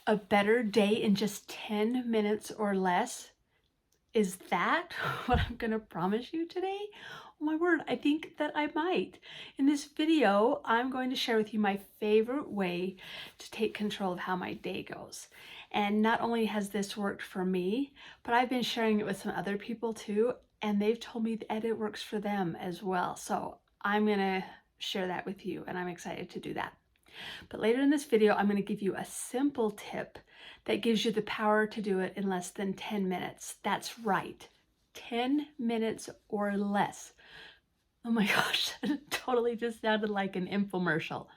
A better day in just 10 minutes or less? Is that what I'm gonna promise you today? Oh my word, I think that I might. In this video, I'm going to share with you my favorite way to take control of how my day goes. And not only has this worked for me, but I've been sharing it with some other people too, and they've told me that it works for them as well. So I'm gonna share that with you, and I'm excited to do that. But later in this video, I'm going to give you a simple tip that gives you the power to do it in less than 10 minutes. That's right, 10 minutes or less. Oh my gosh, that totally just sounded like an infomercial.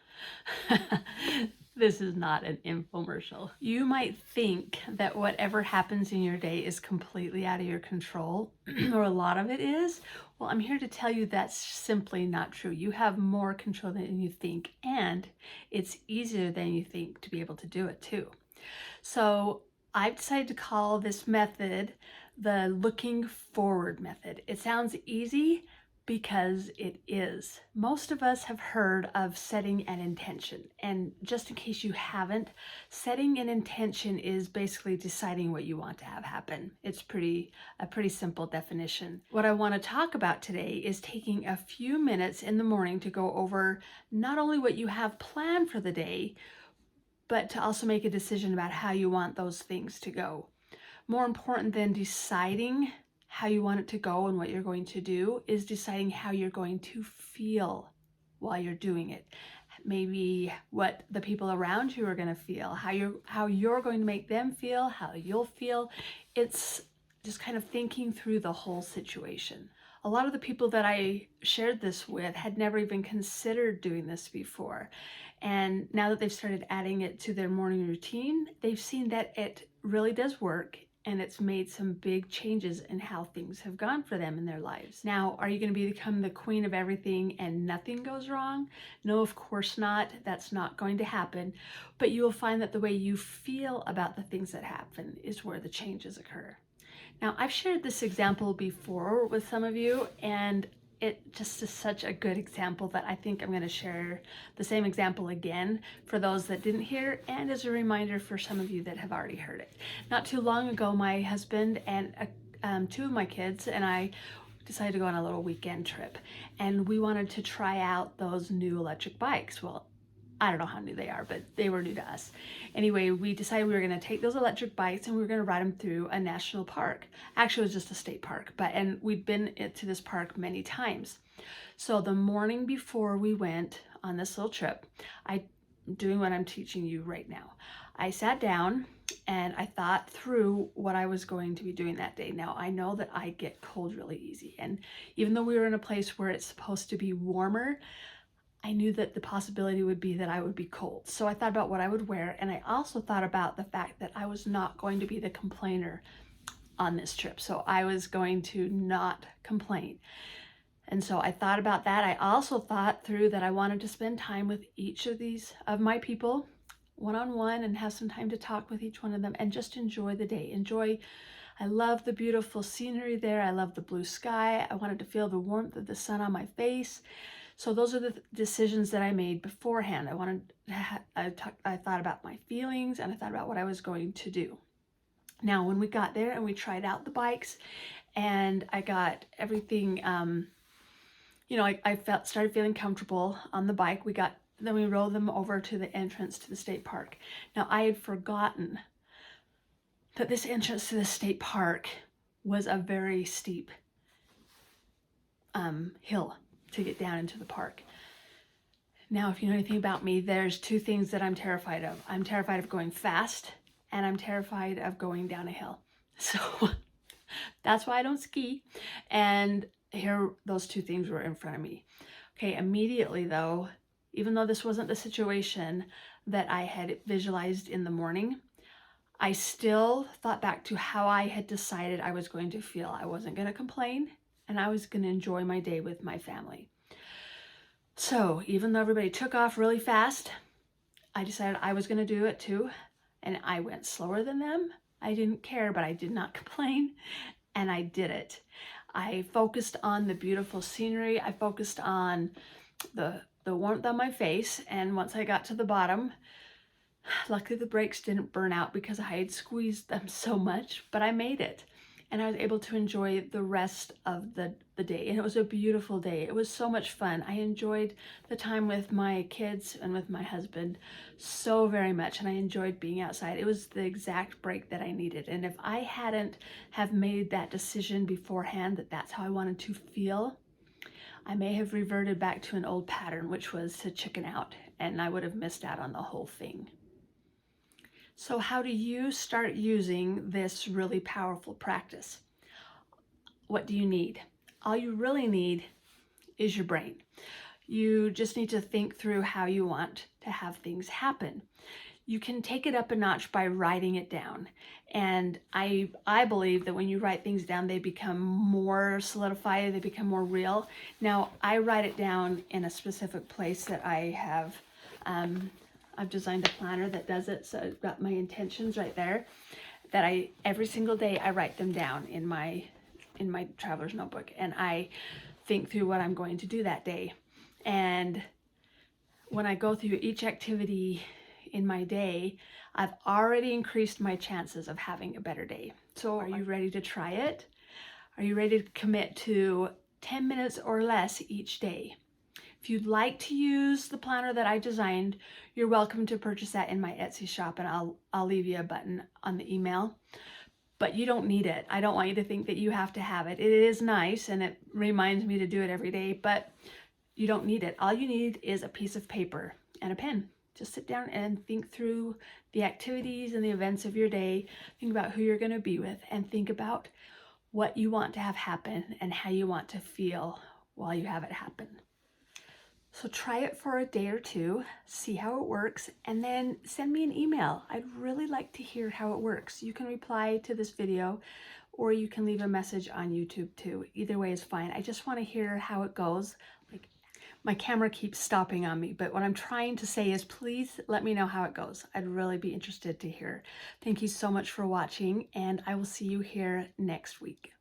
This is not an infomercial. You might think that whatever happens in your day is completely out of your control, or a lot of it is. Well, I'm here to tell you that's simply not true. You have more control than you think, and it's easier than you think to be able to do it too. So I've decided to call this method the looking forward method. It sounds easy, because it is. Most of us have heard of setting an intention. And just in case you haven't, setting an intention is basically deciding what you want to have happen. It's a pretty simple definition. What I want to talk about today is taking a few minutes in the morning to go over not only what you have planned for the day, but to also make a decision about how you want those things to go. More important than deciding how you want it to go and what you're going to do is deciding how you're going to feel while you're doing it. Maybe what the people around you are going to feel, how you're going to make them feel, how you'll feel. It's just kind of thinking through the whole situation. A lot of the people that I shared this with had never even considered doing this before. And now that they've started adding it to their morning routine, they've seen that it really does work, and it's made some big changes in how things have gone for them in their lives. Now, are you going to become the queen of everything and nothing goes wrong? No, of course not. That's not going to happen. But you will find that the way you feel about the things that happen is where the changes occur. Now, I've shared this example before with some of you, and it just is such a good example that I think I'm going to share the same example again for those that didn't hear, and as a reminder for some of you that have already heard it. Not too long ago, my husband and two of my kids and I decided to go on a little weekend trip, and we wanted to try out those new electric bikes. Well, I don't know how new they are, but they were new to us. Anyway, we decided we were going to take those electric bikes and we were going to ride them through a national park. Actually, it was just a state park, and we'd been to this park many times. So the morning before we went on this little trip, I'm doing what I'm teaching you right now. I sat down and I thought through what I was going to be doing that day. Now, I know that I get cold really easy, and even though we were in a place where it's supposed to be warmer, I knew that the possibility would be that I would be cold. So I thought about what I would wear, and I also thought about the fact that I was not going to be the complainer on this trip. So I was going to not complain. And so I thought about that. I also thought through that I wanted to spend time with each of my people one-on-one and have some time to talk with each one of them and just enjoy the day. I love the beautiful scenery there. I love the blue sky. I wanted to feel the warmth of the sun on my face. So those are the decisions that I made beforehand. I thought about my feelings, and I thought about what I was going to do. Now, when we got there and we tried out the bikes, and I got everything, I started feeling comfortable on the bike. Then we rode them over to the entrance to the state park. Now, I had forgotten that this entrance to the state park was a very steep hill to get down into the park. Now, if you know anything about me, there's two things that I'm terrified of. I'm terrified of going fast, and I'm terrified of going down a hill. So that's why I don't ski. And here, those two things were in front of me. Okay, immediately though, even though this wasn't the situation that I had visualized in the morning, I still thought back to how I had decided I was going to feel. I wasn't going to complain, and I was going to enjoy my day with my family. So even though everybody took off really fast, I decided I was going to do it too. And I went slower than them. I didn't care, but I did not complain. And I did it. I focused on the beautiful scenery. I focused on the warmth on my face. And once I got to the bottom, Luckily, the brakes didn't burn out because I had squeezed them so much, but I made it. And I was able to enjoy the rest of the day. And it was a beautiful day. It was so much fun. I enjoyed the time with my kids and with my husband so very much. And I enjoyed being outside. It was the exact break that I needed. And if I hadn't have made that decision beforehand that that's how I wanted to feel, I may have reverted back to an old pattern, which was to chicken out, and I would have missed out on the whole thing. So how do you start using this really powerful practice? What do you need? All you really need is your brain. You just need to think through how you want to have things happen. You can take it up a notch by writing it down. And I believe that when you write things down, they become more solidified, they become more real. Now, I write it down in a specific place that I have, I've designed a planner that does it. So I've got my intentions right there that every single day I write them down in my traveler's notebook, and I think through what I'm going to do that day. And when I go through each activity in my day, I've already increased my chances of having a better day. So are you ready to try it? Are you ready to commit to 10 minutes or less each day? If you'd like to use the planner that I designed, you're welcome to purchase that in my Etsy shop, and I'll leave you a button on the email. But you don't need it. I don't want you to think that you have to have it. It is nice and it reminds me to do it every day, but you don't need it. All you need is a piece of paper and a pen. Just sit down and think through the activities and the events of your day. Think about who you're going to be with, and think about what you want to have happen and how you want to feel while you have it happen. So try it for a day or two, see how it works, and then send me an email. I'd really like to hear how it works. You can reply to this video, or you can leave a message on YouTube too. Either way is fine. I just want to hear how it goes. Like, my camera keeps stopping on me, but what I'm trying to say is please let me know how it goes. I'd really be interested to hear. Thank you so much for watching, and I will see you here next week.